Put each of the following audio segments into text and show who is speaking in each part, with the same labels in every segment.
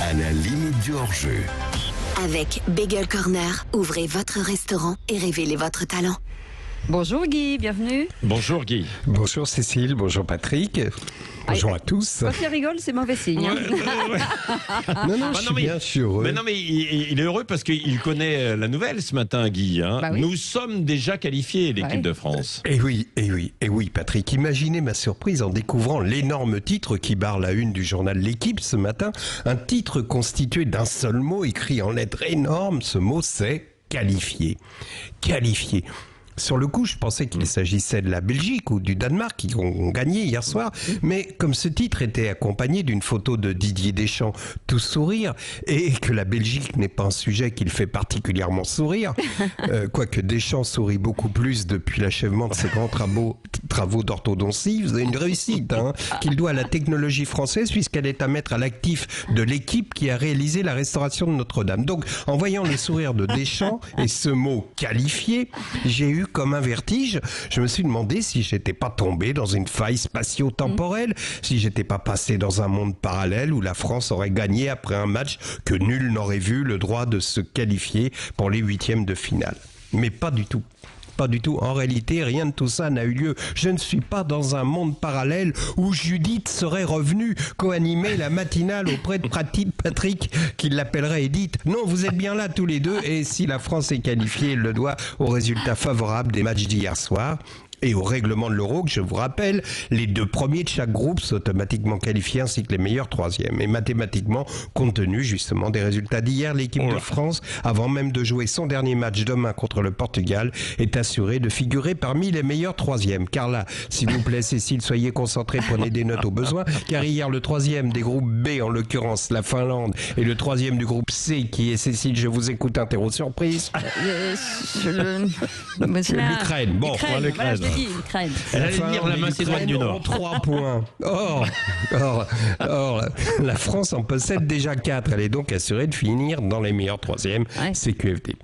Speaker 1: à la limite du hors-jeu.
Speaker 2: Avec Bagel Corner, ouvrez votre restaurant et révélez votre talent.
Speaker 3: Bonjour Guy, bienvenue.
Speaker 4: Bonjour Guy.
Speaker 5: Bonjour Cécile, bonjour Patrick. Bonjour à tous.
Speaker 3: Quand il rigole, c'est mauvais signe. Hein.
Speaker 5: Non, je suis heureux.
Speaker 4: Mais non, mais il est heureux parce qu'il connaît la nouvelle ce matin, Guy. Hein.
Speaker 3: Bah oui.
Speaker 4: Nous sommes déjà qualifiés, l'équipe de France.
Speaker 5: Et oui, Patrick. Imaginez ma surprise en découvrant l'énorme titre qui barre la une du journal L'Équipe ce matin. Un titre constitué d'un seul mot écrit en lettres énormes. Ce mot, c'est qualifié. Qualifié. Sur le coup, je pensais qu'il s'agissait de la Belgique ou du Danemark qui ont gagné hier soir. Mais comme ce titre était accompagné d'une photo de Didier Deschamps tout sourire et que la Belgique n'est pas un sujet qui le fait particulièrement sourire, quoique Deschamps sourit beaucoup plus depuis l'achèvement de ses grands travaux d'orthodontie, vous avez une réussite qu'il doit à la technologie française puisqu'elle est à mettre à l'actif de l'équipe qui a réalisé la restauration de Notre-Dame. Donc, en voyant le sourire de Deschamps et ce mot qualifié, j'ai eu comme un vertige. Je me suis demandé si j'étais pas tombé dans une faille spatio-temporelle, si j'étais pas passé dans un monde parallèle où la France aurait gagné après un match que nul n'aurait vu le droit de se qualifier pour les huitièmes de finale. Mais pas du tout. Pas du tout. En réalité, rien de tout ça n'a eu lieu. Je ne suis pas dans un monde parallèle où Judith serait revenue co-animer la matinale auprès de Patrick, qui l'appellerait Edith. Non, vous êtes bien là tous les deux. Et si la France est qualifiée, elle le doit au résultat favorable des matchs d'hier soir. Et au règlement de l'Euro, que je vous rappelle, les deux premiers de chaque groupe sont automatiquement qualifiés ainsi que les meilleurs troisièmes. Et mathématiquement, compte tenu justement des résultats d'hier, l'équipe de France, avant même de jouer son dernier match demain contre le Portugal, est assurée de figurer parmi les meilleurs troisièmes. Car là, s'il vous plaît Cécile, soyez concentrés, prenez des notes au besoin. Car hier, le troisième des groupes B, en l'occurrence la Finlande, et le troisième du groupe C, qui est Cécile, je vous écoute, interro surprise.
Speaker 4: L'Ukraine. Bon, l'Ukraine.
Speaker 3: L'Ukraine.
Speaker 4: Elle allait dire la Macédoine du Nord.
Speaker 5: 3 points. Or, la France en possède déjà 4. Elle est donc assurée de finir dans les meilleurs troisièmes. CQFD.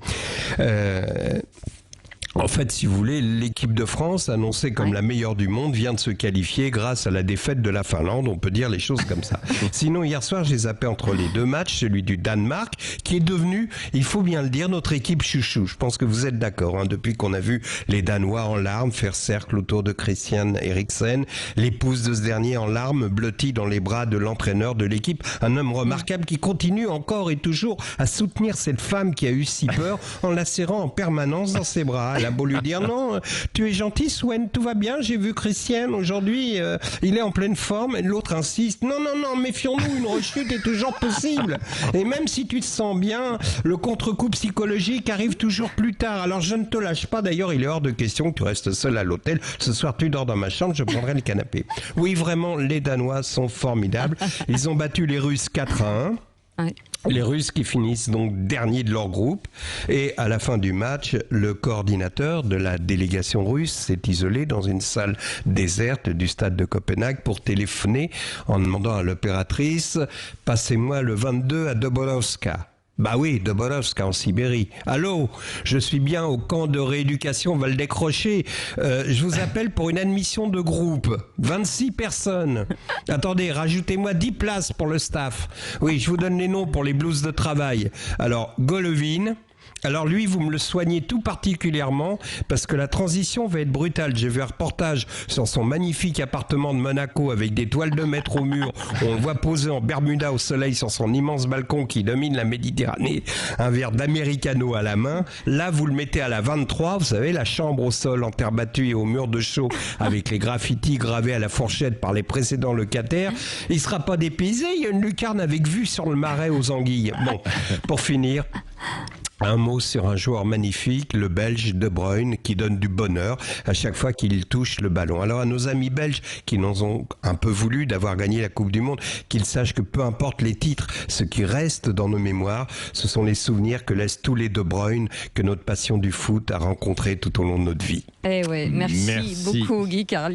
Speaker 5: En fait, si vous voulez, l'équipe de France, annoncée comme la meilleure du monde, vient de se qualifier grâce à la défaite de la Finlande. On peut dire les choses comme ça. Sinon, hier soir, j'ai zappé entre les deux matchs, celui du Danemark, qui est devenu, il faut bien le dire, notre équipe chouchou. Je pense que vous êtes d'accord, depuis qu'on a vu les Danois en larmes faire cercle autour de Christian Eriksen, l'épouse de ce dernier en larmes, blottie dans les bras de l'entraîneur de l'équipe, un homme remarquable qui continue encore et toujours à soutenir cette femme qui a eu si peur en la serrant en permanence dans ses bras. Elle a beau lui dire non, tu es gentil Swen, tout va bien, j'ai vu Christian aujourd'hui, il est en pleine forme, et l'autre insiste, non, méfions-nous, une rechute est toujours possible, et même si tu te sens bien, le contre-coup psychologique arrive toujours plus tard, alors je ne te lâche pas, d'ailleurs il est hors de question que tu restes seul à l'hôtel, ce soir tu dors dans ma chambre, je prendrai le canapé. Oui, vraiment, les Danois sont formidables, ils ont battu les Russes 4-1. Les Russes qui finissent donc derniers de leur groupe. Et à la fin du match, le coordinateur de la délégation russe s'est isolé dans une salle déserte du stade de Copenhague pour téléphoner en demandant à l'opératrice « Passez-moi le 22 à Doborovska ». Bah oui, Doborovska en Sibérie. Allô, je suis bien au camp de rééducation Val-Décroché. Je vous appelle pour une admission de groupe. 26 personnes. Attendez, rajoutez-moi 10 places pour le staff. Oui, je vous donne les noms pour les blouses de travail. Alors, Golovin. Alors lui, vous me le soignez tout particulièrement parce que la transition va être brutale. J'ai vu un reportage sur son magnifique appartement de Monaco avec des toiles de maître au mur. On le voit poser en Bermuda au soleil sur son immense balcon qui domine la Méditerranée, un verre d'americano à la main. Là, vous le mettez à la 23, vous savez, la chambre au sol en terre battue et au mur de chaux avec les graffitis gravés à la fourchette par les précédents locataires. Il sera pas dépaysé, il y a une lucarne avec vue sur le marais aux anguilles. Bon, pour finir... Un mot sur un joueur magnifique, le Belge De Bruyne, qui donne du bonheur à chaque fois qu'il touche le ballon. Alors à nos amis belges qui nous ont un peu voulu d'avoir gagné la Coupe du Monde, qu'ils sachent que peu importe les titres, ce qui reste dans nos mémoires, ce sont les souvenirs que laissent tous les De Bruyne que notre passion du foot a rencontrés tout au long de notre vie.
Speaker 3: Eh ouais, merci beaucoup Guy Carli.